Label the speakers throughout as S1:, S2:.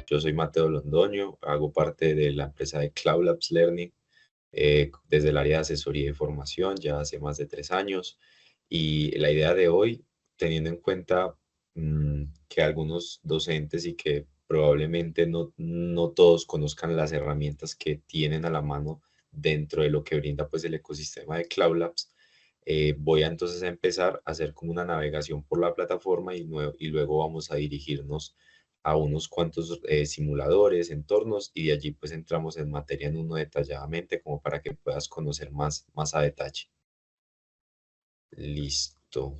S1: Yo soy Mateo Londoño, hago parte de la empresa de Cloud Labs Learning desde el área de asesoría y formación ya hace más de 3 años. Y la idea de hoy, teniendo en cuenta que algunos docentes y que probablemente no todos conozcan las herramientas que tienen a la mano dentro de lo que brinda pues el ecosistema de Cloud Labs, voy a entonces a empezar a hacer como una navegación por la plataforma y luego vamos a dirigirnos a unos cuantos simuladores, entornos, y de allí pues entramos en materia en uno detalladamente como para que puedas conocer más a detalle. Listo,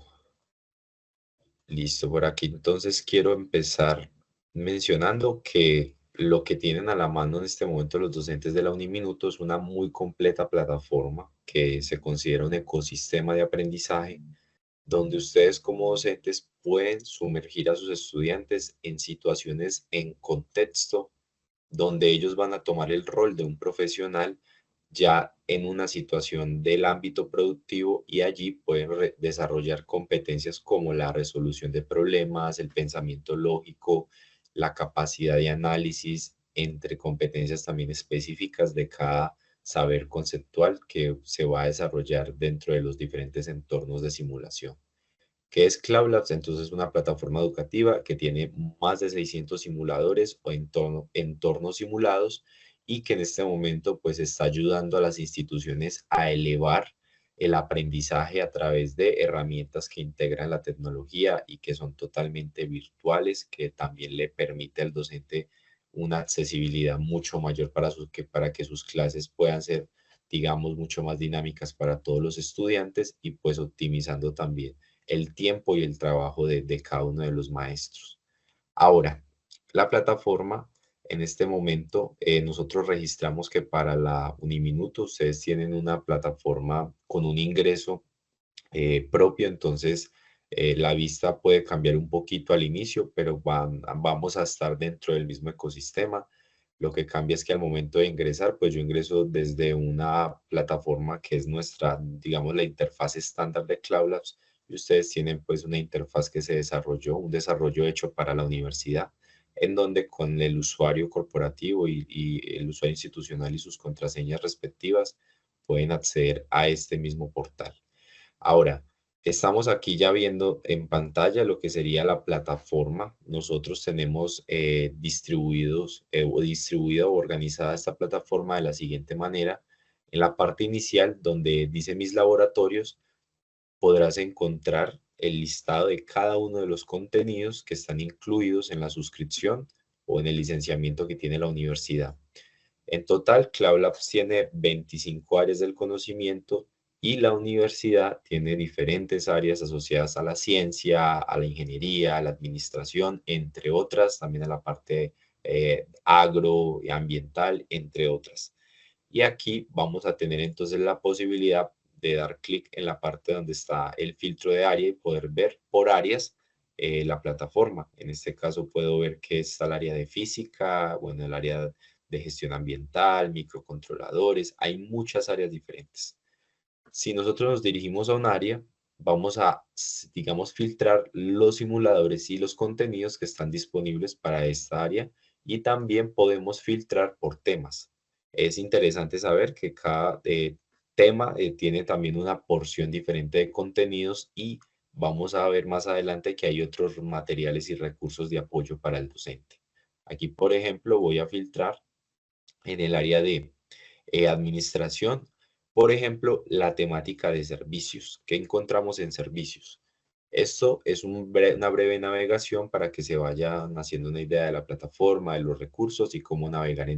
S1: listo. Por aquí entonces quiero empezar mencionando que lo que tienen a la mano en este momento los docentes de la Uniminuto es una muy completa plataforma que se considera un ecosistema de aprendizaje donde ustedes como docentes pueden sumergir a sus estudiantes en situaciones en contexto donde ellos van a tomar el rol de un profesional ya en una situación del ámbito productivo y allí pueden desarrollar competencias como la resolución de problemas, el pensamiento lógico, la capacidad de análisis, entre competencias también específicas de cada saber conceptual que se va a desarrollar dentro de los diferentes entornos de simulación. ¿Qué es Cloud Labs? Entonces, es una plataforma educativa que tiene más de 600 simuladores o entornos simulados y que en este momento pues está ayudando a las instituciones a elevar el aprendizaje a través de herramientas que integran la tecnología y que son totalmente virtuales, que también le permite al docente una accesibilidad mucho mayor para que sus clases puedan ser, digamos, mucho más dinámicas para todos los estudiantes y pues optimizando también el tiempo y el trabajo de cada uno de los maestros. Ahora, la plataforma, en este momento, nosotros registramos que para la Uniminuto ustedes tienen una plataforma con un ingreso propio, entonces la vista puede cambiar un poquito al inicio, pero vamos a estar dentro del mismo ecosistema. Lo que cambia es que al momento de ingresar, pues yo ingreso desde una plataforma que es nuestra, digamos, la interfaz estándar de Cloud Labs, y ustedes tienen pues una interfaz que se desarrolló, un desarrollo hecho para la universidad, en donde con el usuario corporativo y el usuario institucional y sus contraseñas respectivas pueden acceder a este mismo portal. Ahora, estamos aquí ya viendo en pantalla lo que sería la plataforma. Nosotros tenemos distribuida o organizada esta plataforma de la siguiente manera. En la parte inicial, donde dice mis laboratorios, podrás encontrar el listado de cada uno de los contenidos que están incluidos en la suscripción o en el licenciamiento que tiene la universidad. En total, Cloud Labs tiene 25 áreas del conocimiento y la universidad tiene diferentes áreas asociadas a la ciencia, a la ingeniería, a la administración, entre otras, también a la parte agro y ambiental, entre otras. Y aquí vamos a tener entonces la posibilidad de dar clic en la parte donde está el filtro de área y poder ver por áreas la plataforma. En este caso puedo ver que está el área de física, bueno, el área de gestión ambiental, microcontroladores, hay muchas áreas diferentes. Si nosotros nos dirigimos a un área, vamos a, digamos, filtrar los simuladores y los contenidos que están disponibles para esta área y también podemos filtrar por temas. Es interesante saber que cada tema tiene también una porción diferente de contenidos y vamos a ver más adelante que hay otros materiales y recursos de apoyo para el docente. Aquí, por ejemplo, voy a filtrar en el área de administración, por ejemplo, la temática de servicios. ¿Qué encontramos en servicios? Esto es una breve navegación para que se vayan haciendo una idea de la plataforma, de los recursos y cómo navegar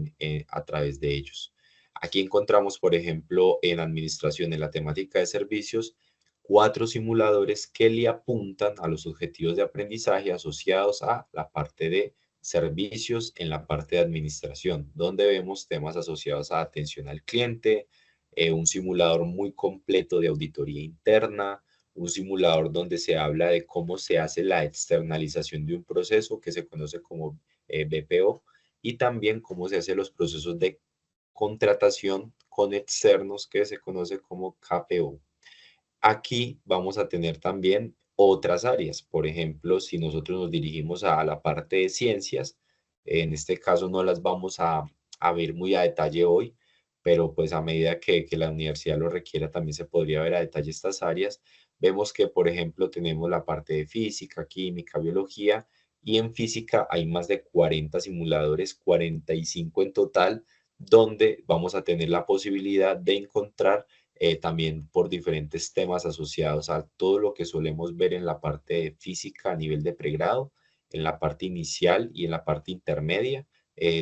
S1: a través de ellos. Aquí encontramos, por ejemplo, en administración, en la temática de servicios, 4 simuladores que le apuntan a los objetivos de aprendizaje asociados a la parte de servicios en la parte de administración, donde vemos temas asociados a atención al cliente, un simulador muy completo de auditoría interna, un simulador donde se habla de cómo se hace la externalización de un proceso que se conoce como BPO y también cómo se hacen los procesos de contratación con externos que se conoce como KPO. Aquí vamos a tener también otras áreas. Por ejemplo, si nosotros nos dirigimos a la parte de ciencias, En este caso no las vamos a ver muy a detalle hoy, pero pues a medida que la universidad lo requiera también se podría ver a detalle estas áreas. Vemos que, por ejemplo, tenemos la parte de física, química, biología, y en física hay más de 40 simuladores, 45 en total, donde vamos a tener la posibilidad de encontrar también por diferentes temas asociados a todo lo que solemos ver en la parte de física a nivel de pregrado, en la parte inicial y en la parte intermedia,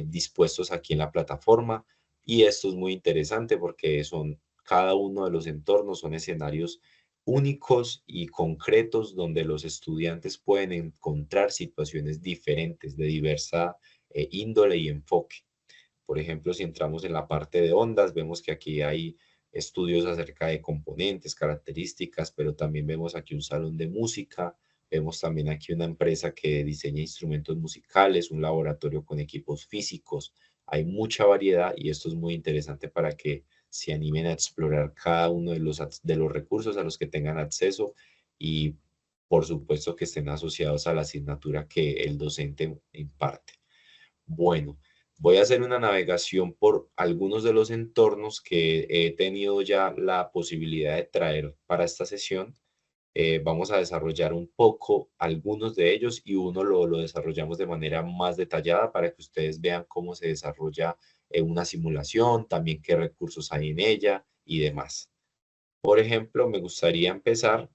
S1: dispuestos aquí en la plataforma. Y esto es muy interesante porque son cada uno de los entornos, son escenarios únicos y concretos donde los estudiantes pueden encontrar situaciones diferentes de diversa índole y enfoque. Por ejemplo, si entramos en la parte de ondas, vemos que aquí hay estudios acerca de componentes, características, pero también vemos aquí un salón de música, vemos también aquí una empresa que diseña instrumentos musicales, un laboratorio con equipos físicos. Hay mucha variedad y esto es muy interesante para que se animen a explorar cada uno de los recursos a los que tengan acceso y por supuesto que estén asociados a la asignatura que el docente imparte. Bueno, voy a hacer una navegación por algunos de los entornos que he tenido ya la posibilidad de traer para esta sesión. Vamos a desarrollar un poco algunos de ellos y uno lo desarrollamos de manera más detallada para que ustedes vean cómo se desarrolla una simulación, también qué recursos hay en ella y demás. Por ejemplo, me gustaría empezar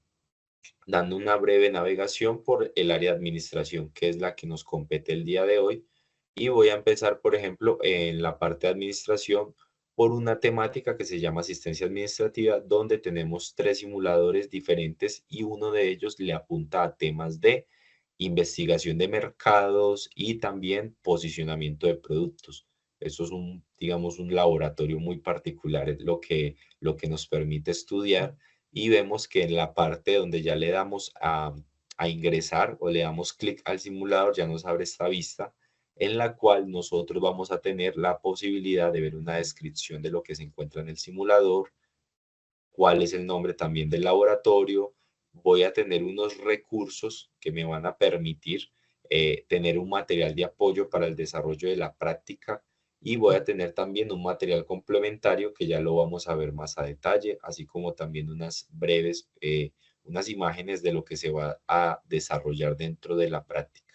S1: dando una breve navegación por el área de administración, que es la que nos compete el día de hoy. Y voy a empezar, por ejemplo, en la parte de administración por una temática que se llama asistencia administrativa, donde tenemos tres simuladores diferentes y uno de ellos le apunta a temas de investigación de mercados y también posicionamiento de productos. Eso es un, digamos, un laboratorio muy particular, es lo que nos permite estudiar y vemos que en la parte donde ya le damos a ingresar o le damos clic al simulador, ya nos abre esta vista en la cual nosotros vamos a tener la posibilidad de ver una descripción de lo que se encuentra en el simulador, cuál es el nombre también del laboratorio. Voy a tener unos recursos que me van a permitir tener un material de apoyo para el desarrollo de la práctica y voy a tener también un material complementario que ya lo vamos a ver más a detalle, así como también unas breves, unas imágenes de lo que se va a desarrollar dentro de la práctica.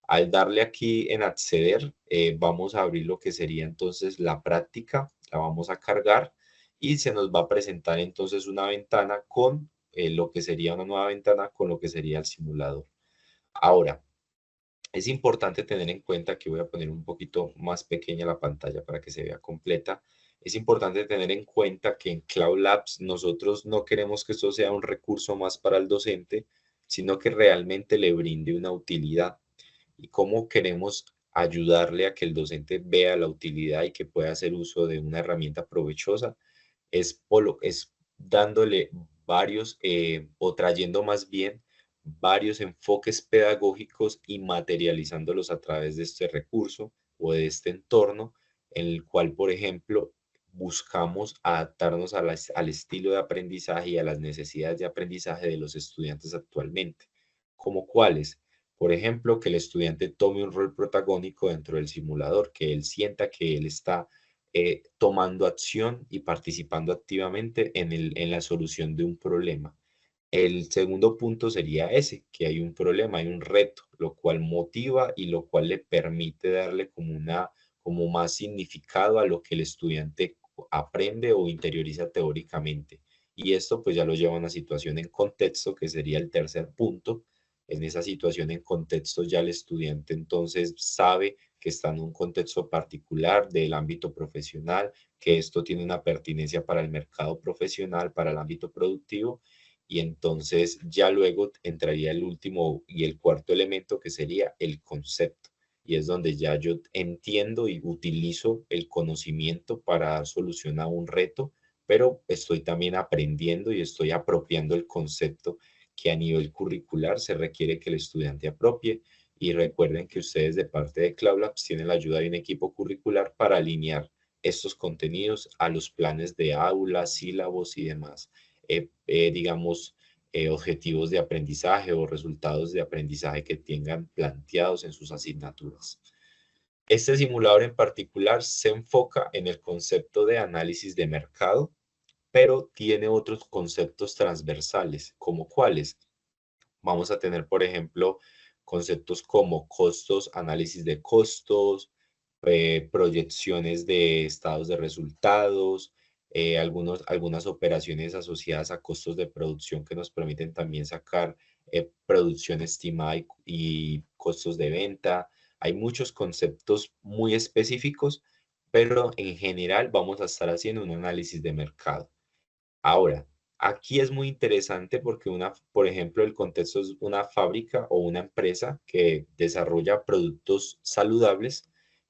S1: Al darle aquí en acceder, vamos a abrir lo que sería entonces la práctica, la vamos a cargar y se nos va a presentar entonces una ventana con lo que sería una nueva ventana con lo que sería el simulador. Ahora, es importante tener en cuenta que voy a poner un poquito más pequeña la pantalla para que se vea completa. Es importante tener en cuenta que en Cloud Labs nosotros no queremos que esto sea un recurso más para el docente, sino que realmente le brinde una utilidad y cómo queremos ayudarle a que el docente vea la utilidad y que pueda hacer uso de una herramienta provechosa, es dándole varios o trayendo más bien varios enfoques pedagógicos y materializándolos a través de este recurso o de este entorno en el cual, por ejemplo, buscamos adaptarnos al estilo de aprendizaje y a las necesidades de aprendizaje de los estudiantes actualmente. ¿Como cuáles? Por ejemplo, que el estudiante tome un rol protagónico dentro del simulador, que él sienta que él está tomando acción y participando activamente en la solución de un problema. El segundo punto sería ese, que hay un problema, hay un reto, lo cual motiva y lo cual le permite darle como más significado a lo que el estudiante aprende o interioriza teóricamente. Y esto pues ya lo lleva a una situación en contexto, que sería el tercer punto. En esa situación en contexto ya el estudiante entonces sabe que está en un contexto particular del ámbito profesional, que esto tiene una pertinencia para el mercado profesional, para el ámbito productivo y entonces ya luego entraría el último y el cuarto elemento que sería el concepto. Y es donde ya yo entiendo y utilizo el conocimiento para dar solución a un reto, pero estoy también aprendiendo y estoy apropiando el concepto que a nivel curricular se requiere que el estudiante apropie. Y recuerden que ustedes de parte de Cloud Labs tienen la ayuda de un equipo curricular para alinear estos contenidos a los planes de aula, sílabos y demás digamos, objetivos de aprendizaje o resultados de aprendizaje que tengan planteados en sus asignaturas. Este simulador en particular se enfoca en el concepto de análisis de mercado, pero tiene otros conceptos transversales, como cuáles. Vamos a tener, por ejemplo, conceptos como costos, análisis de costos, proyecciones de estados de resultados, algunas operaciones asociadas a costos de producción que nos permiten también sacar producción estimada y costos de venta. Hay muchos conceptos muy específicos, pero en general vamos a estar haciendo un análisis de mercado. Ahora, aquí es muy interesante porque por ejemplo, el contexto es una fábrica o una empresa que desarrolla productos saludables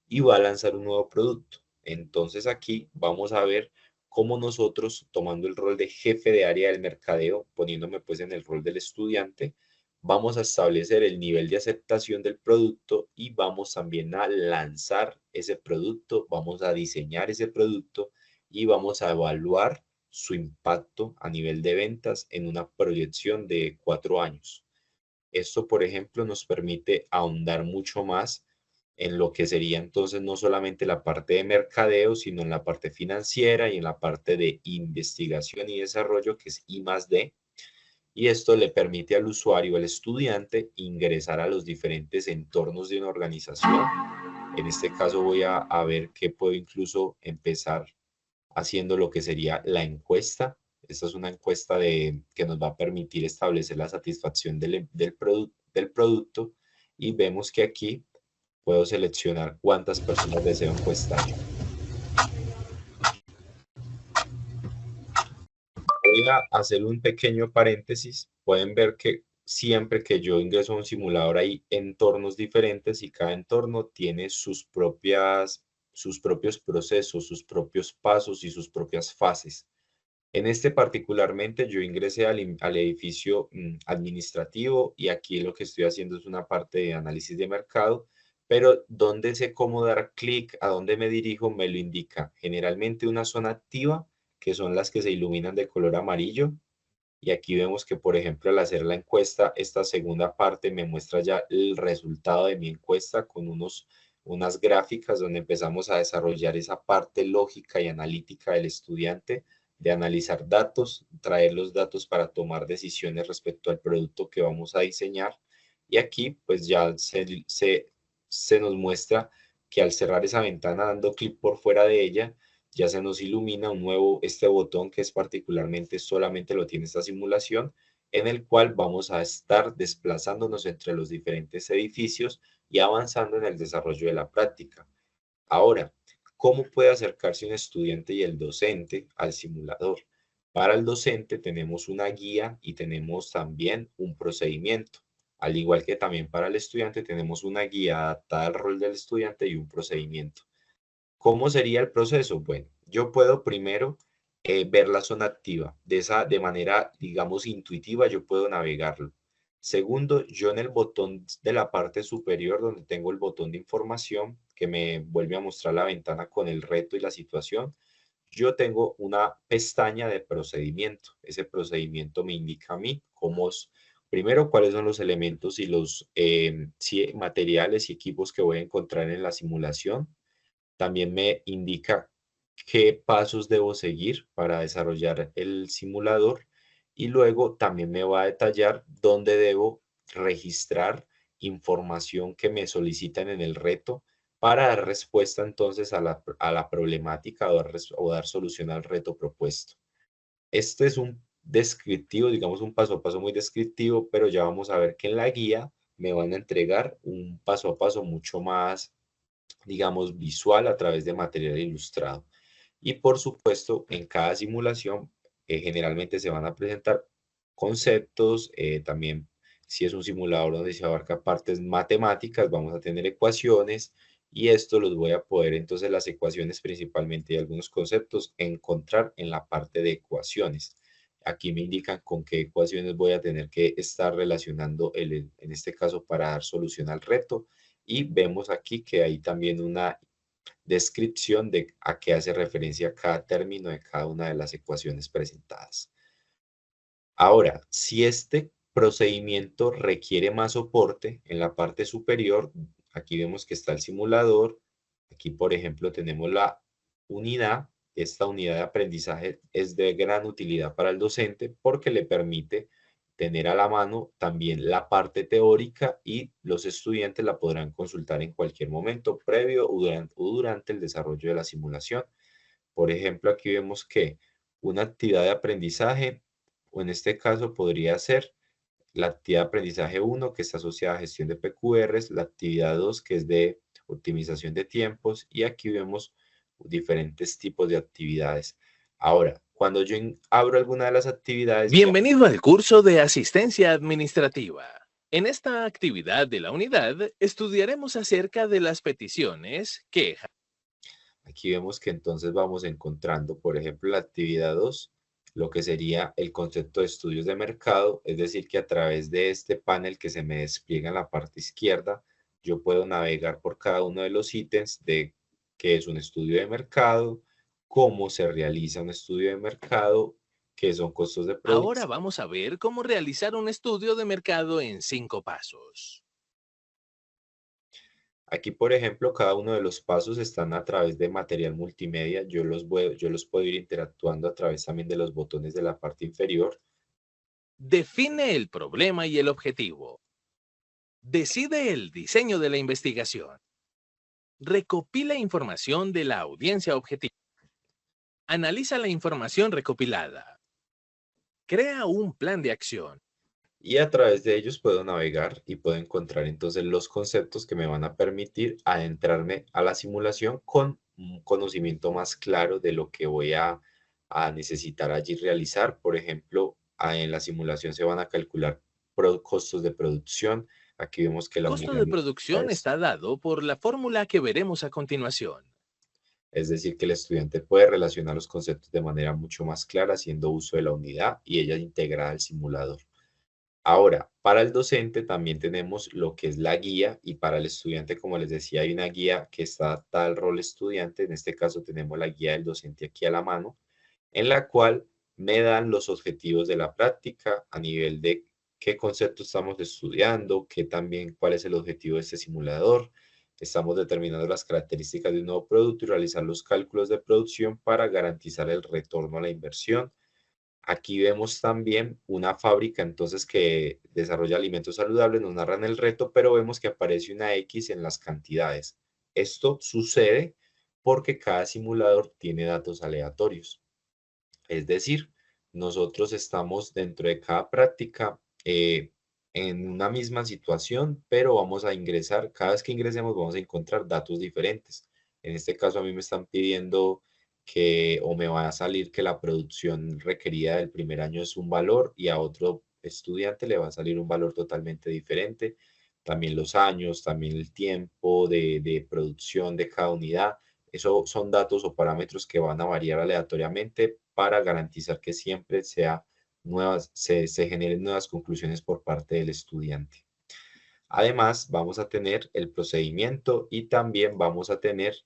S1: y va a lanzar un nuevo producto. Entonces aquí vamos a ver cómo nosotros, tomando el rol de jefe de área del mercadeo, poniéndome pues en el rol del estudiante, vamos a establecer el nivel de aceptación del producto y vamos también a lanzar ese producto, vamos a diseñar ese producto y vamos a evaluar su impacto a nivel de ventas en una proyección de 4 años. Esto, por ejemplo, nos permite ahondar mucho más en lo que sería entonces no solamente la parte de mercadeo, sino en la parte financiera y en la parte de investigación y desarrollo, que es I+D. Y esto le permite al usuario, al estudiante, ingresar a los diferentes entornos de una organización. En este caso voy a ver que puedo incluso empezar haciendo lo que sería la encuesta. Esta es una encuesta que nos va a permitir establecer la satisfacción del producto y vemos que aquí puedo seleccionar cuántas personas deseo encuestar. Voy a hacer un pequeño paréntesis. Pueden ver que siempre que yo ingreso a un simulador hay entornos diferentes y cada entorno tiene sus propios procesos, sus propios pasos y sus propias fases. En este particularmente yo ingresé al edificio administrativo y aquí lo que estoy haciendo es una parte de análisis de mercado, pero donde sé cómo dar clic, a dónde me dirijo, me lo indica generalmente una zona activa, que son las que se iluminan de color amarillo. Y aquí vemos que, por ejemplo, al hacer la encuesta, esta segunda parte me muestra ya el resultado de mi encuesta con unas gráficas donde empezamos a desarrollar esa parte lógica y analítica del estudiante, de analizar datos, traer los datos para tomar decisiones respecto al producto que vamos a diseñar. Y aquí pues ya se nos muestra que al cerrar esa ventana dando clic por fuera de ella, ya se nos ilumina este botón que es particularmente solamente lo tiene esta simulación, en el cual vamos a estar desplazándonos entre los diferentes edificios y avanzando en el desarrollo de la práctica. Ahora, ¿cómo puede acercarse un estudiante y el docente al simulador? Para el docente tenemos una guía y tenemos también un procedimiento. Al igual que también para el estudiante tenemos una guía adaptada al rol del estudiante y un procedimiento. ¿Cómo sería el proceso? Bueno, yo puedo primero ver la zona activa. De manera, digamos, intuitiva, yo puedo navegarlo. Segundo, yo en el botón de la parte superior, donde tengo el botón de información, que me vuelve a mostrar la ventana con el reto y la situación, yo tengo una pestaña de procedimiento. Ese procedimiento me indica a mí primero, cuáles son los elementos y los materiales y equipos que voy a encontrar en la simulación. También me indica qué pasos debo seguir para desarrollar el simulador y luego también me va a detallar dónde debo registrar información que me solicitan en el reto para dar respuesta entonces a la problemática o dar solución al reto propuesto. Este es un descriptivo, digamos un paso a paso muy descriptivo, pero ya vamos a ver que en la guía me van a entregar un paso a paso mucho más, digamos, visual a través de material ilustrado. Y por supuesto, en cada simulación generalmente se van a presentar conceptos, también si es un simulador donde se abarca partes matemáticas, vamos a tener ecuaciones y esto los voy a poder, entonces las ecuaciones principalmente y algunos conceptos encontrar en la parte de ecuaciones. Aquí me indican con qué ecuaciones voy a tener que estar relacionando en este caso para dar solución al reto. Y vemos aquí que hay también una descripción de a qué hace referencia cada término de cada una de las ecuaciones presentadas. Ahora, si este procedimiento requiere más soporte, en la parte superior, aquí vemos que está el simulador, Aquí, por ejemplo, tenemos la unidad. Esta unidad de aprendizaje es de gran utilidad para el docente porque le permite tener a la mano también la parte teórica y los estudiantes la podrán consultar en cualquier momento previo o durante el desarrollo de la simulación. Por ejemplo, aquí vemos que una actividad de aprendizaje, o en este caso podría ser la actividad de aprendizaje 1, que está asociada a gestión de PQRs, la actividad 2, que es de optimización de tiempos, y aquí vemos diferentes tipos de actividades. Ahora, cuando yo abro alguna de las actividades, ya
S2: Bienvenido al curso de Asistencia Administrativa. En esta actividad de la unidad estudiaremos acerca de las peticiones, quejas.
S1: aquí vemos que entonces vamos encontrando, por ejemplo, la actividad 2, lo que sería el concepto de estudios de mercado, es decir, que a través de este panel que se me despliega en la parte izquierda, yo puedo navegar por cada uno de los ítems de qué es un estudio de mercado, cómo se realiza un estudio de mercado, qué son costos de
S2: Ahora
S1: producción.
S2: vamos a ver cómo realizar un estudio de mercado en 5 pasos.
S1: Aquí, por ejemplo, cada uno de los pasos están a través de material multimedia. Yo los puedo ir interactuando a través también de los botones de la parte inferior.
S2: Define el problema y el objetivo. Decide el diseño de la investigación. Recopila información de la audiencia objetivo. Analiza la información recopilada. Crea un plan de acción.
S1: Y a través de ellos puedo navegar y puedo encontrar entonces los conceptos que me van a permitir adentrarme a la simulación con un conocimiento más claro de lo que voy a necesitar allí realizar. Por ejemplo, en la simulación se van a calcular costos de producción. Aquí vemos que
S2: El
S1: la
S2: costo
S1: unidad
S2: de
S1: métrica
S2: producción está dado por la fórmula que veremos a continuación.
S1: es decir, que el estudiante puede relacionar los conceptos de manera mucho más clara haciendo uso de la unidad y ella integrada al simulador. Ahora, para el docente también tenemos lo que es la guía y para el estudiante, como les decía, hay una guía que está adaptada al rol estudiante. En este caso tenemos la guía del docente aquí a la mano, en la cual me dan los objetivos de la práctica a nivel de qué concepto estamos estudiando, qué también cuál es el objetivo de este simulador. Estamos determinando las características de un nuevo producto y realizar los cálculos de producción para garantizar el retorno a la inversión. Aquí vemos también una fábrica entonces que desarrolla alimentos saludables, nos narran el reto, pero vemos que aparece una X en las cantidades. Esto sucede porque cada simulador tiene datos aleatorios. Es decir, nosotros estamos dentro de cada práctica en una misma situación, pero vamos a ingresar, cada vez que ingresemos vamos a encontrar datos diferentes. En este caso a mí me están pidiendo que o me va a salir que la producción requerida del primer año es un valor y a otro estudiante le va a salir un valor totalmente diferente. También los años, también el tiempo de producción de cada unidad. Eso son datos o parámetros que van a variar aleatoriamente para garantizar que siempre se generen nuevas conclusiones por parte del estudiante. Además, vamos a tener el procedimiento y también vamos a tener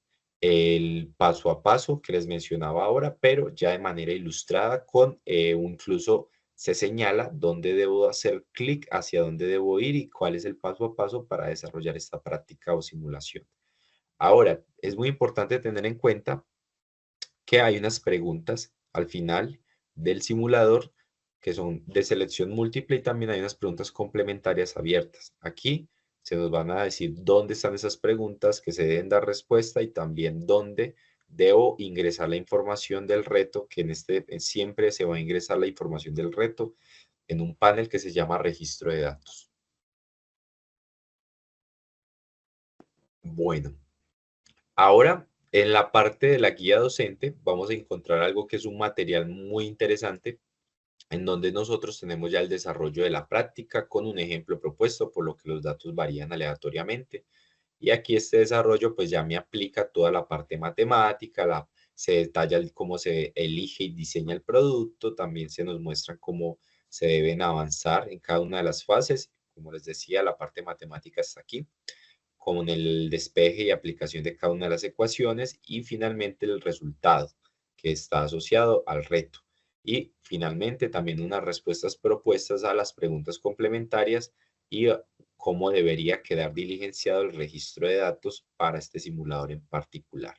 S1: el paso a paso que les mencionaba ahora, pero ya de manera ilustrada incluso se señala dónde debo hacer clic, hacia dónde debo ir y cuál es el paso a paso para desarrollar esta práctica o simulación. Ahora, es muy importante tener en cuenta que hay unas preguntas al final del simulador que son de selección múltiple y también hay unas preguntas complementarias abiertas. Aquí se nos van a decir dónde están esas preguntas que se deben dar respuesta y también dónde debo ingresar la información del reto, que siempre se va a ingresar la información del reto en un panel que se llama registro de datos. Bueno, ahora, en la parte de la guía docente, vamos a encontrar algo que es un material muy interesante, en donde nosotros tenemos ya el desarrollo de la práctica con un ejemplo propuesto, por lo que los datos varían aleatoriamente. Y aquí este desarrollo pues ya me aplica toda la parte matemática, se detalla cómo se elige y diseña el producto, también se nos muestra cómo se deben avanzar en cada una de las fases. Como les decía, la parte matemática está aquí con el despeje y aplicación de cada una de las ecuaciones y finalmente el resultado que está asociado al reto. Y finalmente también unas respuestas propuestas a las preguntas complementarias y cómo debería quedar diligenciado el registro de datos para este simulador en particular.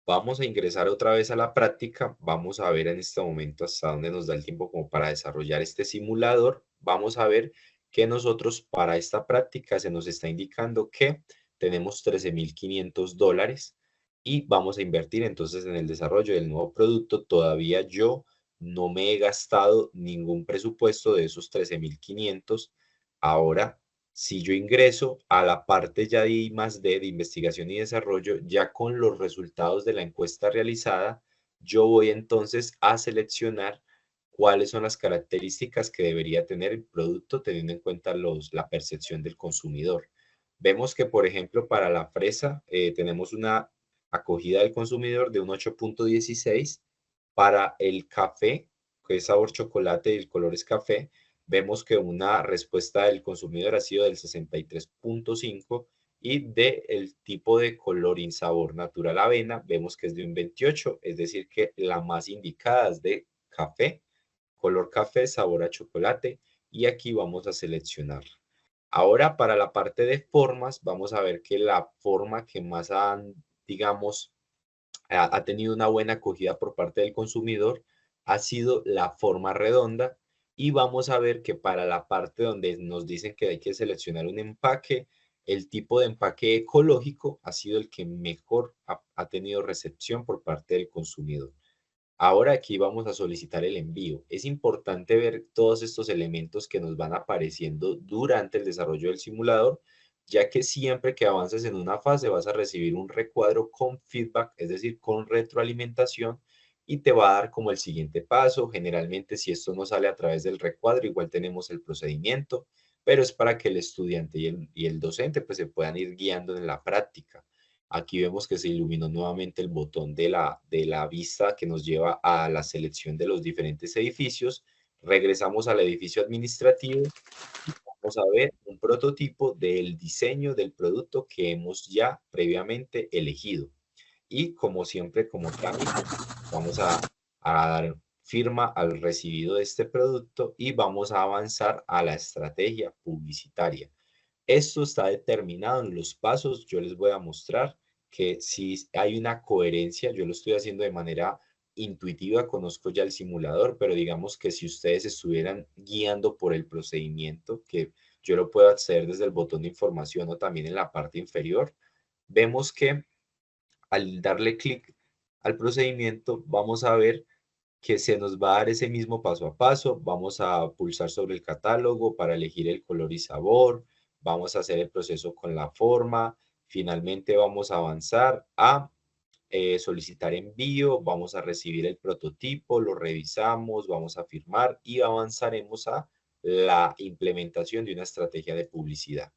S1: Vamos a ingresar otra vez a la práctica. Vamos a ver en este momento hasta dónde nos da el tiempo como para desarrollar este simulador. Vamos a ver que nosotros para esta práctica se nos está indicando que tenemos $13,500 y vamos a invertir entonces en el desarrollo del nuevo producto. Todavía yo no me he gastado ningún presupuesto de esos 13,500. Ahora, si yo ingreso a la parte ya de I+D, de investigación y desarrollo, ya con los resultados de la encuesta realizada, yo voy entonces a seleccionar cuáles son las características que debería tener el producto teniendo en cuenta la percepción del consumidor. Vemos que, por ejemplo, para la fresa tenemos una acogida del consumidor de un 8.16. Para el café, que es sabor chocolate y el color es café, vemos que una respuesta del consumidor ha sido del 63.5 y del tipo de colorín sabor natural avena, vemos que es de un 28, es decir, que la más indicada es de café, color café, sabor a chocolate, y aquí vamos a seleccionar. Ahora, para la parte de formas, vamos a ver que la forma que más digamos, ha tenido una buena acogida por parte del consumidor ha sido la forma redonda, y vamos a ver que para la parte donde nos dicen que hay que seleccionar un empaque, el tipo de empaque ecológico ha sido el que mejor ha tenido recepción por parte del consumidor. Ahora aquí vamos a solicitar el envío. Es importante ver todos estos elementos que nos van apareciendo durante el desarrollo del simulador, ya que siempre que avances en una fase vas a recibir un recuadro con feedback, es decir, con retroalimentación, y te va a dar como el siguiente paso. Generalmente, si esto no sale a través del recuadro, igual tenemos el procedimiento, pero es para que el estudiante y el docente pues se puedan ir guiando en la práctica. Aquí vemos que se iluminó nuevamente el botón de la vista que nos lleva a la selección de los diferentes edificios. Regresamos al edificio administrativo y vamos a ver un prototipo del diseño del producto que hemos ya previamente elegido. Y como siempre, como trámite, vamos a dar firma al recibido de este producto y vamos a avanzar a la estrategia publicitaria. Esto está determinado en los pasos. Yo les voy a mostrar que si hay una coherencia, yo lo estoy haciendo de manera intuitiva, conozco ya el simulador, pero digamos que si ustedes estuvieran guiando por el procedimiento, que yo lo puedo acceder desde el botón de información o también en la parte inferior, vemos que al darle clic al procedimiento, vamos a ver que se nos va a dar ese mismo paso a paso. Vamos a pulsar sobre el catálogo para elegir el color y sabor. Vamos a hacer el proceso con la forma. Finalmente vamos a avanzar a solicitar envío. Vamos a recibir el prototipo, lo revisamos, vamos a firmar y avanzaremos a la implementación de una estrategia de publicidad.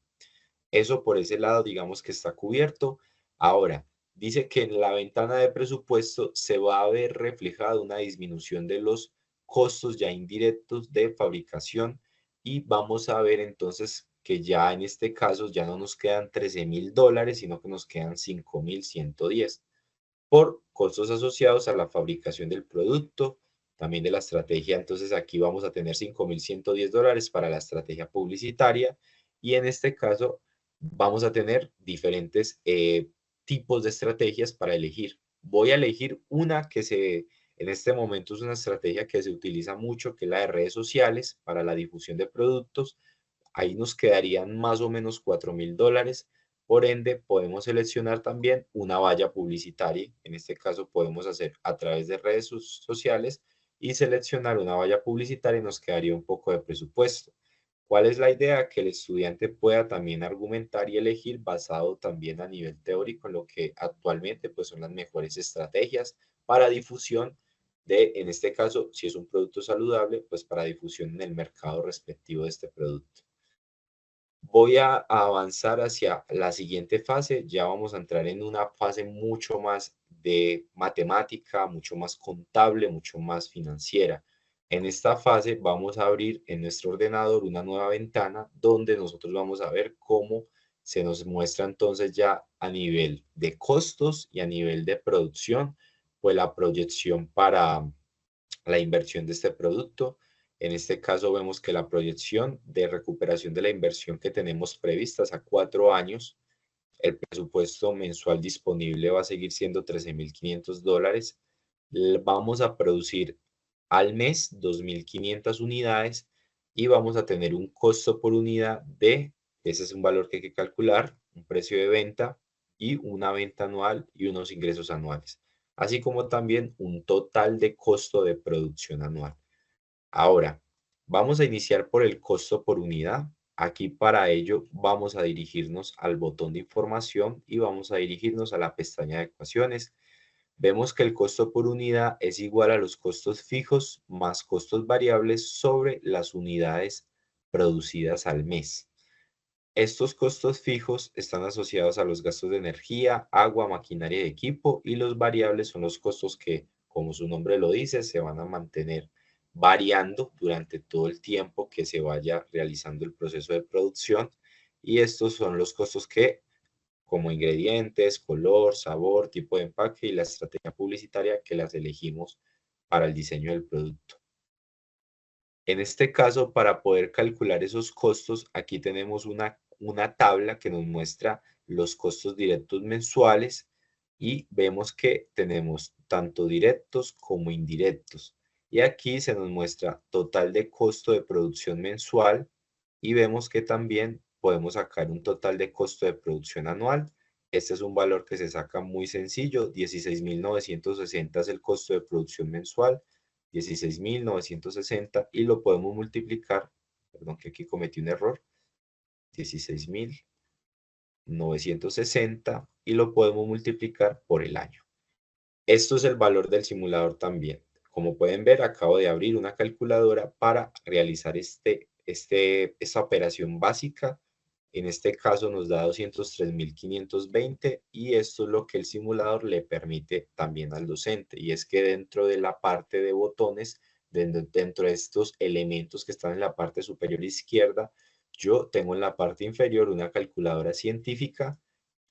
S1: Eso por ese lado, digamos que está cubierto. Ahora, dice que en la ventana de presupuesto se va a ver reflejada una disminución de los costos ya indirectos de fabricación, y vamos a ver entonces que ya en este caso ya no nos quedan $13,000, sino que nos quedan 5,110 por costos asociados a la fabricación del producto, también de la estrategia. Entonces aquí vamos a tener $5,110 para la estrategia publicitaria, y en este caso vamos a tener diferentes tipos de estrategias para elegir. Voy a elegir una que en este momento es una estrategia que se utiliza mucho, que es la de redes sociales para la difusión de productos. Ahí nos quedarían más o menos $4,000. Por ende, podemos seleccionar también una valla publicitaria. En este caso, podemos hacer a través de redes sociales y seleccionar una valla publicitaria, y nos quedaría un poco de presupuesto. ¿Cuál es la idea? Que el estudiante pueda también argumentar y elegir basado también a nivel teórico en lo que actualmente pues, son las mejores estrategias para difusión en este caso, si es un producto saludable, pues para difusión en el mercado respectivo de este producto. Voy a avanzar hacia la siguiente fase. Ya vamos a entrar en una fase mucho más de matemática, mucho más contable, mucho más financiera. En esta fase vamos a abrir en nuestro ordenador una nueva ventana donde nosotros vamos a ver cómo se nos muestra entonces ya a nivel de costos y a nivel de producción, pues la proyección para la inversión de este producto. En este caso vemos que la proyección de recuperación de la inversión que tenemos previstas a 4 años, el presupuesto mensual disponible va a seguir siendo $13.500. Vamos a producir al mes 2.500 unidades y vamos a tener un costo por unidad ese es un valor que hay que calcular, un precio de venta y una venta anual y unos ingresos anuales, así como también un total de costo de producción anual. Ahora, vamos a iniciar por el costo por unidad. Aquí para ello vamos a dirigirnos al botón de información y vamos a dirigirnos a la pestaña de ecuaciones. Vemos que el costo por unidad es igual a los costos fijos más costos variables sobre las unidades producidas al mes. Estos costos fijos están asociados a los gastos de energía, agua, maquinaria y equipo, y los variables son los costos que, como su nombre lo dice, se van a mantener variando durante todo el tiempo que se vaya realizando el proceso de producción. Y estos son los costos que, como ingredientes, color, sabor, tipo de empaque y la estrategia publicitaria que las elegimos para el diseño del producto. En este caso, para poder calcular esos costos, aquí tenemos una tabla que nos muestra los costos directos mensuales y vemos que tenemos tanto directos como indirectos. Y aquí se nos muestra total de costo de producción mensual y vemos que también podemos sacar un total de costo de producción anual. Este es un valor que se saca muy sencillo, 16.960 es el costo de producción mensual, 16.960 y lo podemos multiplicar, perdón que aquí cometí un error, 16.960 y lo podemos multiplicar por el año. Esto es el valor del simulador también. Como pueden ver, acabo de abrir una calculadora para realizar esta operación básica. En este caso nos da 203.520 y esto es lo que el simulador le permite también al docente. Y es que dentro de la parte de botones, dentro de estos elementos que están en la parte superior izquierda, yo tengo en la parte inferior una calculadora científica.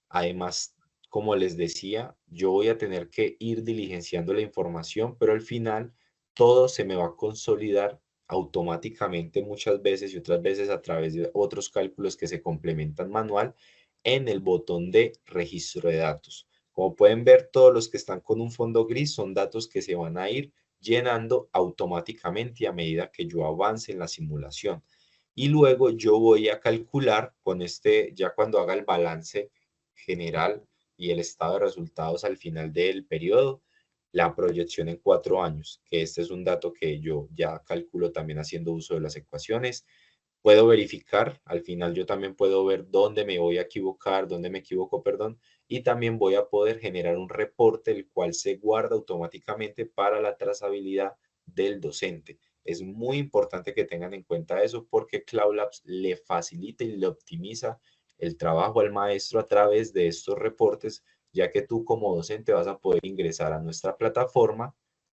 S1: Además, como les decía, yo voy a tener que ir diligenciando la información, pero al final todo se me va a consolidar automáticamente muchas veces y otras veces a través de otros cálculos que se complementan manual en el botón de registro de datos. Como pueden ver, todos los que están con un fondo gris son datos que se van a ir llenando automáticamente a medida que yo avance en la simulación. Y luego yo voy a calcular con ya cuando haga el balance general y el estado de resultados al final del periodo, la proyección en 4 años, que este es un dato que yo ya calculo también haciendo uso de las ecuaciones. Puedo verificar, al final yo también puedo ver dónde me voy a equivocar, dónde me equivoco, perdón, y también voy a poder generar un reporte el cual se guarda automáticamente para la trazabilidad del docente. Es muy importante que tengan en cuenta eso porque Cloud Labs le facilita y le optimiza el trabajo al maestro a través de estos reportes, ya que tú como docente vas a poder ingresar a nuestra plataforma.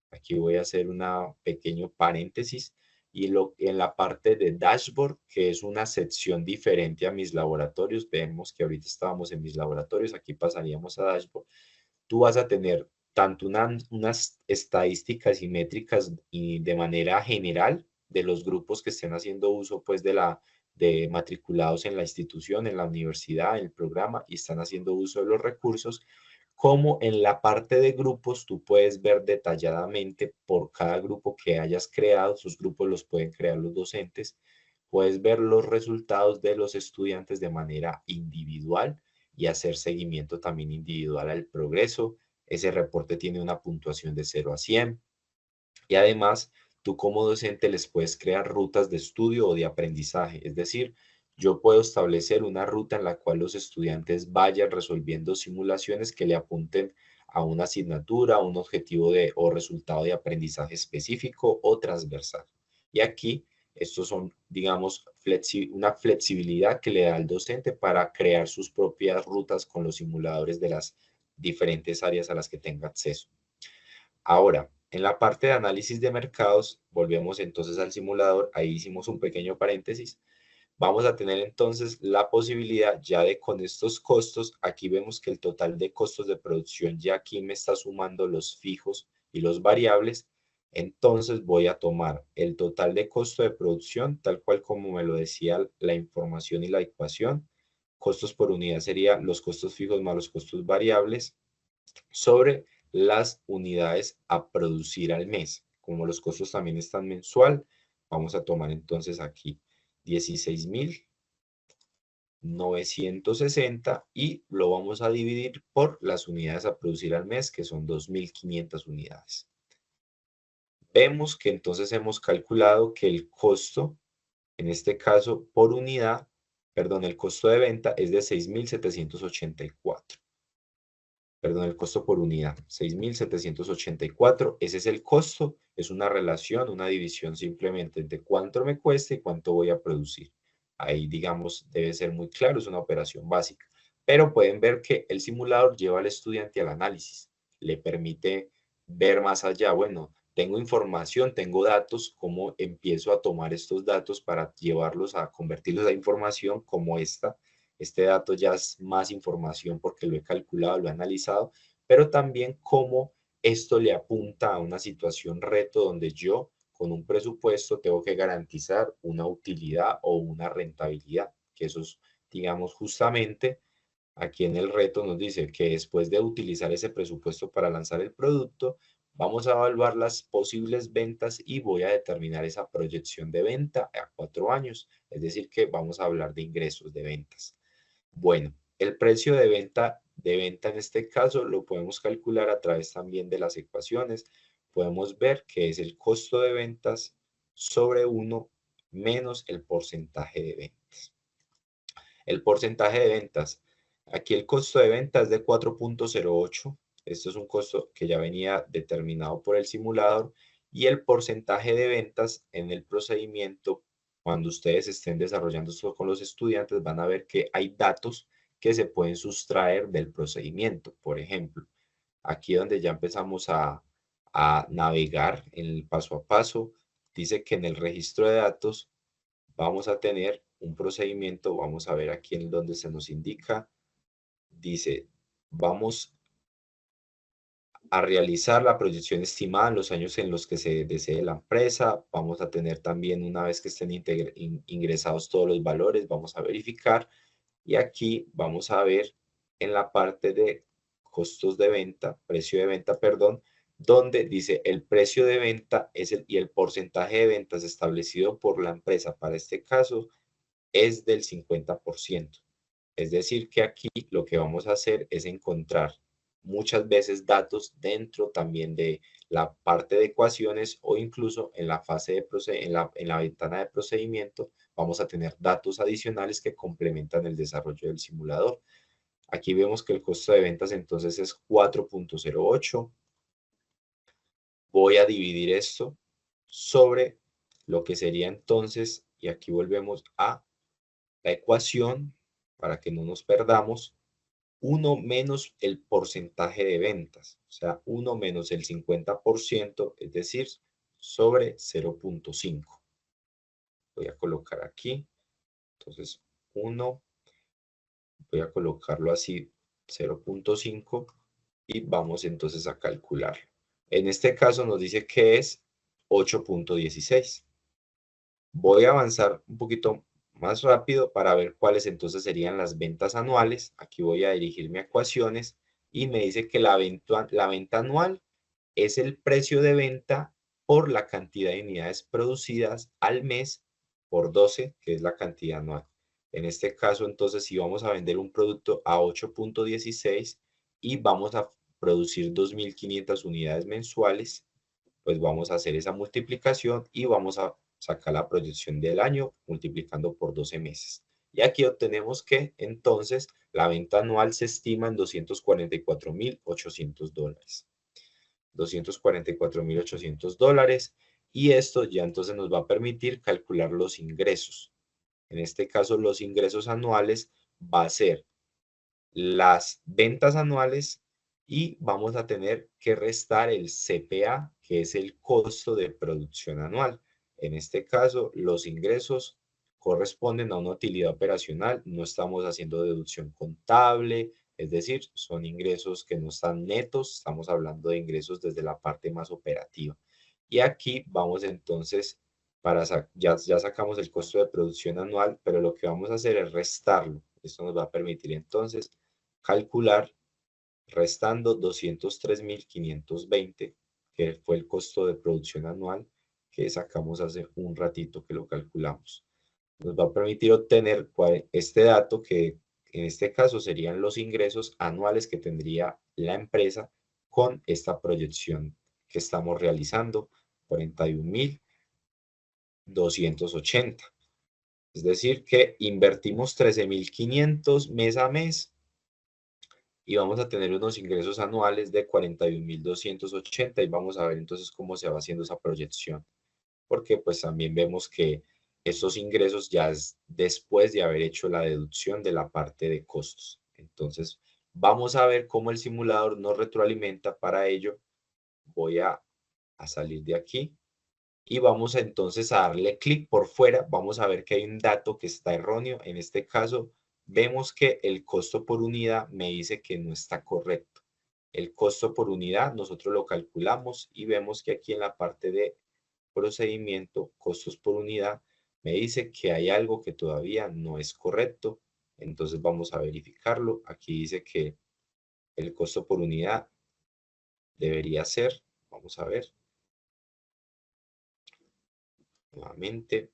S1: Aquí voy a hacer un pequeño paréntesis y en la parte de dashboard, que es una sección diferente a mis laboratorios, vemos que ahorita estábamos en mis laboratorios, aquí pasaríamos a dashboard, tú vas a tener tanto unas estadísticas y métricas y de manera general de los grupos que estén haciendo uso pues de matriculados en la institución, en la universidad, en el programa y están haciendo uso de los recursos, como en la parte de grupos tú puedes ver detalladamente por cada grupo que hayas creado, sus grupos los pueden crear los docentes, puedes ver los resultados de los estudiantes de manera individual y hacer seguimiento también individual al progreso. Ese reporte tiene una puntuación de 0 a 100 y además tú como docente les puedes crear rutas de estudio o de aprendizaje, es decir, yo puedo establecer una ruta en la cual los estudiantes vayan resolviendo simulaciones que le apunten a una asignatura, a un objetivo o resultado de aprendizaje específico o transversal. Y aquí, estos son, digamos, una flexibilidad que le da al docente para crear sus propias rutas con los simuladores de las diferentes áreas a las que tenga acceso. Ahora, en la parte de análisis de mercados, volvemos entonces al simulador, ahí hicimos un pequeño paréntesis. Vamos a tener entonces la posibilidad ya de con estos costos, aquí vemos que el total de costos de producción ya aquí me está sumando los fijos y los variables. Entonces voy a tomar el total de costo de producción, tal cual como me lo decía la información y la ecuación. Costos por unidad sería los costos fijos más los costos variables sobre las unidades a producir al mes. Como los costos también están mensual, vamos a tomar entonces aquí 16.960 y lo vamos a dividir por las unidades a producir al mes, que son 2.500 unidades. Vemos que entonces hemos calculado que el costo, en este caso por unidad, perdón, el costo de venta es de 6.784. Perdón, el costo por unidad, 6.784. Ese es el costo, es una relación, una división simplemente de cuánto me cuesta y cuánto voy a producir. Ahí, digamos, debe ser muy claro, es una operación básica. Pero pueden ver que el simulador lleva al estudiante al análisis, le permite ver más allá. Bueno, tengo información, tengo datos, ¿cómo empiezo a tomar estos datos para llevarlos a convertirlos a información como esta? Este dato ya es más información porque lo he calculado, lo he analizado, pero también cómo esto le apunta a una situación reto donde yo con un presupuesto tengo que garantizar una utilidad o una rentabilidad, que eso es, digamos, justamente aquí en el reto nos dice que después de utilizar ese presupuesto para lanzar el producto, vamos a evaluar las posibles ventas y voy a determinar esa proyección de venta a 4 años, es decir, que vamos a hablar de ingresos de ventas. Bueno, el precio de venta en este caso lo podemos calcular a través también de las ecuaciones. Podemos ver que es el costo de ventas sobre 1 menos el porcentaje de ventas. El porcentaje de ventas. Aquí el costo de ventas es de 4.08. Esto es un costo que ya venía determinado por el simulador. Y el porcentaje de ventas en el procedimiento, cuando ustedes estén desarrollando esto con los estudiantes, van a ver que hay datos que se pueden sustraer del procedimiento. Por ejemplo, aquí donde ya empezamos a navegar en el paso a paso, dice que en el registro de datos vamos a tener un procedimiento, vamos a ver aquí en donde se nos indica, dice, vamos a realizar la proyección estimada en los años en los que se desee la empresa, vamos a tener también una vez que estén ingresados todos los valores, vamos a verificar y aquí vamos a ver en la parte de costos de venta, precio de venta, perdón, donde dice el precio de venta es y el porcentaje de ventas establecido por la empresa para este caso es del 50%. Es decir, que aquí lo que vamos a hacer es encontrar muchas veces datos dentro también de la parte de ecuaciones o incluso en la fase de en la ventana de procedimiento vamos a tener datos adicionales que complementan el desarrollo del simulador. Aquí vemos que el costo de ventas entonces es 4.08. Voy a dividir esto sobre lo que sería entonces, y aquí volvemos a la ecuación para que no nos perdamos, 1 menos el porcentaje de ventas, o sea, 1 menos el 50%, es decir, sobre 0.5. Voy a colocar aquí, entonces 1, voy a colocarlo así, 0.5, y vamos entonces a calcularlo. En este caso nos dice que es 8.16. Voy a avanzar un poquito más rápido para ver cuáles entonces serían las ventas anuales. Aquí voy a dirigirme a ecuaciones y me dice que la venta anual es el precio de venta por la cantidad de unidades producidas al mes por 12, que es la cantidad anual. En este caso, entonces, si vamos a vender un producto a 8.16 y vamos a producir 2.500 unidades mensuales, pues vamos a hacer esa multiplicación y vamos a sacar la proyección del año multiplicando por 12 meses. Y aquí obtenemos que entonces la venta anual se estima en $244.800. $244.800 y esto ya entonces nos va a permitir calcular los ingresos. En este caso, los ingresos anuales va a ser las ventas anuales y vamos a tener que restar el CPA, que es el costo de producción anual. En este caso, los ingresos corresponden a una utilidad operacional, no estamos haciendo deducción contable, es decir, son ingresos que no están netos, estamos hablando de ingresos desde la parte más operativa. Y aquí vamos entonces, ya sacamos el costo de producción anual, pero lo que vamos a hacer es restarlo. Esto nos va a permitir entonces calcular restando 203.520, que fue el costo de producción anual que sacamos hace un ratito que lo calculamos. Nos va a permitir obtener este dato que en este caso serían los ingresos anuales que tendría la empresa con esta proyección que estamos realizando, 41.280. Es decir, que invertimos 13.500 mes a mes y vamos a tener unos ingresos anuales de 41.280 y vamos a ver entonces cómo se va haciendo esa proyección. Porque pues también vemos que estos ingresos ya es después de haber hecho la deducción de la parte de costos. Entonces, vamos a ver cómo el simulador nos retroalimenta. Para ello, voy a salir de aquí y vamos entonces a darle clic por fuera. Vamos a ver que hay un dato que está erróneo. En este caso, vemos que el costo por unidad me dice que no está correcto. El costo por unidad nosotros lo calculamos y vemos que aquí en la parte de procedimiento, costos por unidad, me dice que hay algo que todavía no es correcto. Entonces vamos a verificarlo. Aquí dice que el costo por unidad debería ser, vamos a ver, nuevamente,